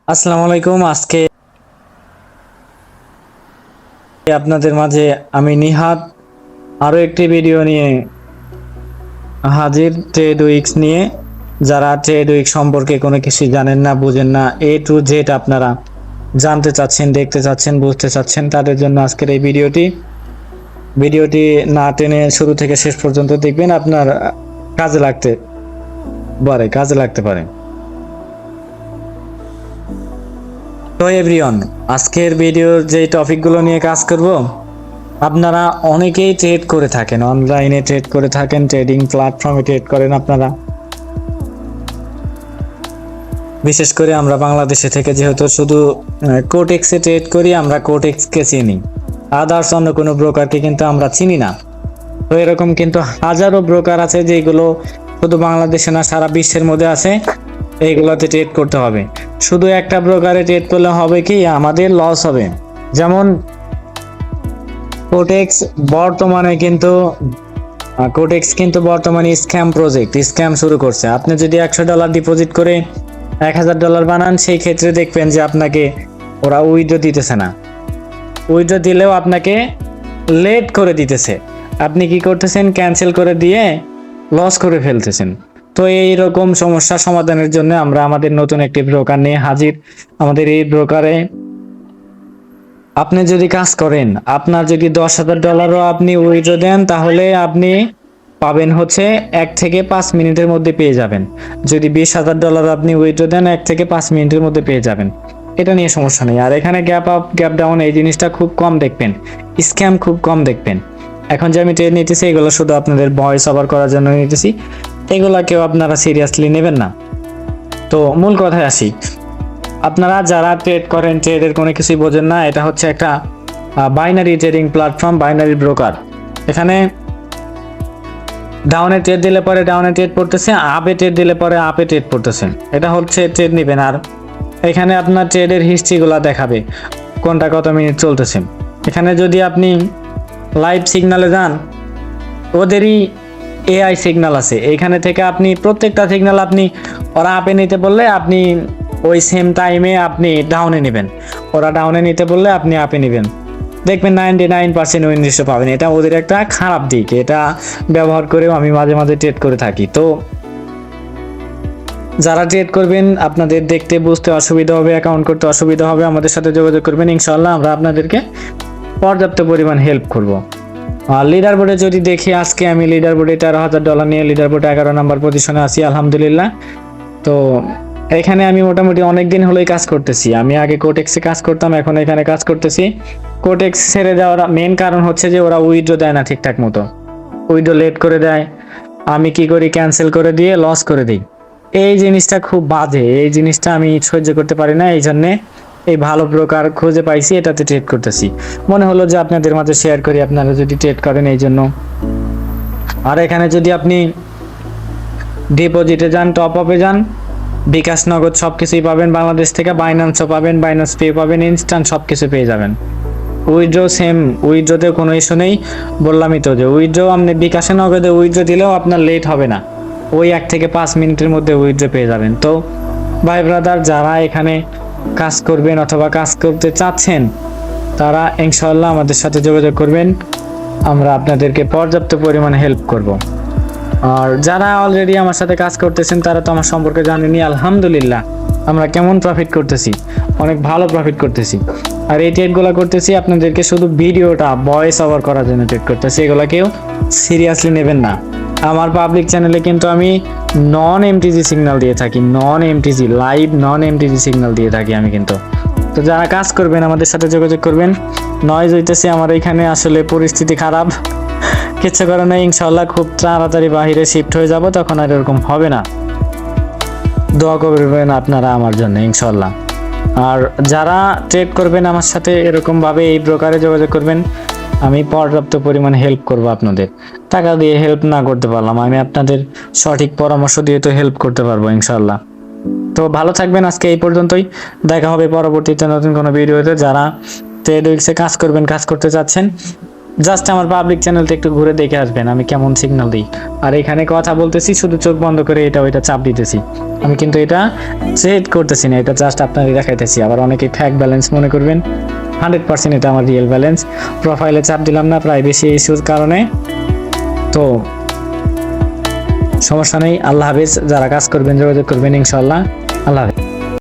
আসসালামু আলাইকুম। আজকে আপনাদের মাঝে আমি নিহাত আরো একটি ভিডিও নিয়ে হাজির, ট্রেড উইক্স নিয়ে। যারা ট্রেড উইক সম্পর্কে কোনো কিছু জানেন না, বুঝেন না, এ টু জেড আপনারা জানতে চাচ্ছেন, দেখতে চাচ্ছেন, বুঝতে চাচ্ছেন, তাদের জন্য আজকের এই ভিডিওটি না টেনে শুরু থেকে শেষ পর্যন্ত দেখবেন। আপনার কাজে লাগতে পারে। তো এভরিওয়ান, আজকের ভিডিওর যে টপিকগুলো নিয়ে কাজ করব, আপনারা অনেকেই ট্রেড করে থাকেন, অনলাইনে ট্রেড করে থাকেন, ট্রেডিং প্ল্যাটফর্মে ট্রেড করেন আপনারা। বিশেষ করে আমরা বাংলাদেশে থেকে যেহেতু শুধু কোটেক্সে ট্রেড করি, আমরা কোটেক্সকে চিনি, আদার্স অন্য কোনো ব্রোকারকে কিন্তু আমরা চিনি না। তো এরকম কিন্তু হাজারো ব্রোকার আছে যেগুলো শুধু বাংলাদেশে না, সারা বিশ্বের মধ্যে আছে। এইগুলোতে ট্রেড করতে হবে। শুধু একটা ব্রোকারে ট্রেড করলে হবে কি, আমাদের লস হবে। যেমন কোটেক্স বর্তমানে স্ক্যাম শুরু করছে। আপনি যদি $100 ডিপোজিট করে $1000 বানান, সেই ক্ষেত্রে দেখবেন যে আপনাকে ওরা উইথড্র দিতেছে না। উইথড্র দিলেও আপনাকে লেট করে দিতেছে। আপনি কি করতেছেন? ক্যান্সেল করে দিয়ে লস করে ফেলতেছেন। তো এই রকম সমস্যা সমাধানের জন্য আমরা আমাদের নতুন একটি ব্রোকার নিয়ে হাজির। আমাদের এই ব্রোকারে আপনি যদি কাজ করেন, আপনার যদি $10,000ও আপনি উইথড্র দেন, তাহলে আপনি পাবেন হচ্ছে 1 থেকে 5 মিনিটের মধ্যে পেয়ে যাবেন। যদি $20,000 আপনি উইথড্র দেন, 1 থেকে 5 মিনিটের মধ্যে পেয়ে যাবেন। এটা নিয়ে সমস্যা নেই। আর এখানে গ্যাপ আপ গ্যাপ ডাউন এই জিনিসটা খুব কম দেখবেন, স্ক্যাম খুব কম দেখবেন। এখন যে আমি ট্রেড নিতেছি, এগুলো শুধু আপনাদের ভয়েস ওভার করার জন্য নিতেছি। এগুলা কেউ আপনারা সিরিয়াসলি নেবেন না। তো মূল কথায় আসি, আপনারা যারা ট্রেড করেন, ট্রেডের কোনো কিছুই বোঝেন না, এটা হচ্ছে একটা binary trading platform, binary broker. এখানে ডাউনে ট্রেড দিলে পরে ডাউনে ট্রেড পড়তেছে, আপে ট্রেড দিলে পরে আপে ট্রেড পড়তেছে। এটা হচ্ছে ট্রেড নেবেন। আর এখানে আপনার ট্রেডের হিস্ট্রিগুলো দেখাবে, কোনটা কত মিনিট চলতেছে। এখানে যদি আপনি লাইভ সিগনালে যান, ওদেরই এআই সিগন্যাল আছে। এইখানে থেকে আপনি প্রত্যেকটা সিগন্যাল আপনি ওরা আপে নিতে বললে আপনি ওই সেম টাইমে আপনি ডাউনে নেবেন, ওরা ডাউনে নিতে বললে আপনি আপে নেবেন। দেখবেন 99% উইন রেশিও পাবেন। এটা ওদের একটা খারাপ দিক, এটা ব্যবহার করেও আমি মাঝে মাঝে ট্রেড করে থাকি। তো যারা ট্রেড করবেন, আপনাদের দেখতে বুঝতে অসুবিধা হবে, অ্যাকাউন্ট করতে অসুবিধা হবে, আমাদের সাথে যোগাযোগ করবেন। ইনশাআল্লাহ আমরা আপনাদেরকে পর্যাপ্ত পরিমাণ হেল্প করব। আর লিডার বোর্ডে যদি দেখি, আজকে আমি লিডার বোর্ডে $13,000 নিয়ে লিডার বোর্ডে 11 নম্বর পজিশনে আছি, আলহামদুলিল্লাহ। তো এখানে আমি মোটামুটি অনেকদিন হলোই কাজ করতেছি। আমি আগে কোটেক্সে কাজ করতাম, এখন এখানে কাজ করতেছি। কোটেক্স ছেড়ে দেওয়ার মেন কারণ হচ্ছে যে ওরা উইথড্র দেয় না ঠিকঠাক মতো, উইথড্র লেট করে দেয়। আমি কি করি? ক্যান্সেল করে দিয়ে লস করে দিই। এই জিনিসটা খুব বাজে, এই জিনিসটা আমি সহ্য করতে পারি না। এই জন্যে এই ভালো ব্রোকার খুঁজে পাইছি, এটাতে ট্রেড করতেছি। মনে হলো যে আপনাদের মাঝে শেয়ার করি, আপনারা যদি ট্রেড করেন এই জন্য। আর এখানে যদি আপনি ডিপোজিটে যান, টপ আপে যান, বিকাশ, নগদ সবকিছুই পাবেন বাংলাদেশ থেকে। বাইন্যান্সও পাবেন, বাইন্যান্স পে পাবেন, ইনস্ট্যান্ট সবকিছু পেয়ে যাবেন। উইথড্র সেম, উইথড্রতে কোনো ইস্যু নেই। বললামই তো যে উইথড্র আপনি বিকাশে, নগদে উইথড্র দিলেও আপনার লেট হবে না, ওই 1 থেকে 5 মিনিটের মধ্যে উইথড্র পেয়ে যাবেন। তো ভাই ব্রাদার, যারা এখানে কাজ করবেন অথবা কাজ করতে চাচ্ছেন, তারা ইনশাআল্লাহ আমাদের সাথে যোগাযোগ করবেন। আমরা আপনাদেরকে পর্যাপ্ত পরিমাণে হেল্প করব। আর যারা অলরেডি আমার সাথে কাজ করতেছেন, তারা তো আমার সম্পর্কে জানেনই, আলহামদুলিল্লাহ আমরা কেমন প্রফিট করতেছি, অনেক ভালো প্রফিট করতেছি। আর এই ট্রেডগুলো করতেছি আপনাদেরকে শুধু ভিডিওটা ভয়েস ওভার করার জন্য ট্রেড করতেছি, এগুলো কেউ সিরিয়াসলি নেবেন না। আমার পাবলিক চ্যানেলে কিন্তু আমি নন এমটিজি সিগন্যাল দিয়ে থাকি, নন এমটিজি লাইভ নন এমটিজি সিগন্যাল দিয়ে থাকি আমি কিন্তু। তো যারা কাজ করবেন আমাদের সাথে যোগাযোগ করবেন। নয়েজ হইতেছে আমার এখানে, আসলে পরিস্থিতি খারাপ, কিচ্ছু করে নাই। ইনশাআল্লাহ খুব তাড়াতাড়ি বাহিরে শিফট হয়ে যাব, তখন আর এরকম হবে না। দোয়া করবেন আপনারা আমার জন্য ইনশাআল্লাহ। আর যারা ট্রেড করবেন আমার সাথে এরকম ভাবে এই ব্রোকারে যোগাযোগ করবেন, আমি পর্যাপ্ত পরিমাণে হেল্প করব আপনাদের। টাকা দিয়ে হেল্প না করতে পারলাম, আমি আপনাদের সঠিক পরামর্শ দিয়ে তো হেল্প করতে পারবো ইনশাআল্লাহ। তো ভালো থাকবেন, আজকে এই পর্যন্তই। দেখা হবে পরবর্তীতে নতুন কোনো ভিডিওতে। যারা ট্রেড উইক্সে কাজ করবেন, কাজ করতে চাচ্ছেন, জাস্ট আমার পাবলিক চ্যানেলটা একটু ঘুরে দেখে আসবেন আমি কেমন সিগন্যাল দিই। আর এখানে কথা বলতেছি শুধু চোখ বন্ধ করে এটা ওইটা চাপ দিতেছি, আমি কিন্তু এটা সেট করতেছি না, এটা জাস্ট আপনাদের দেখাইতেছি। আবার অনেকে ফ্যাক ব্যালেন্স মনে করবেন, 100% এটা আমার রিয়েল ব্যালেন্স। প্রোফাইলে চাপ দিলাম না প্রাইভেসি ইস্যুর কারণে। তো সমস্যা নেই, আল্লাহ হাফেজ। যারা কাজ করবেন যোগাযোগ করবেন ইনশাল্লাহ। আল্লাহ হাফেজ।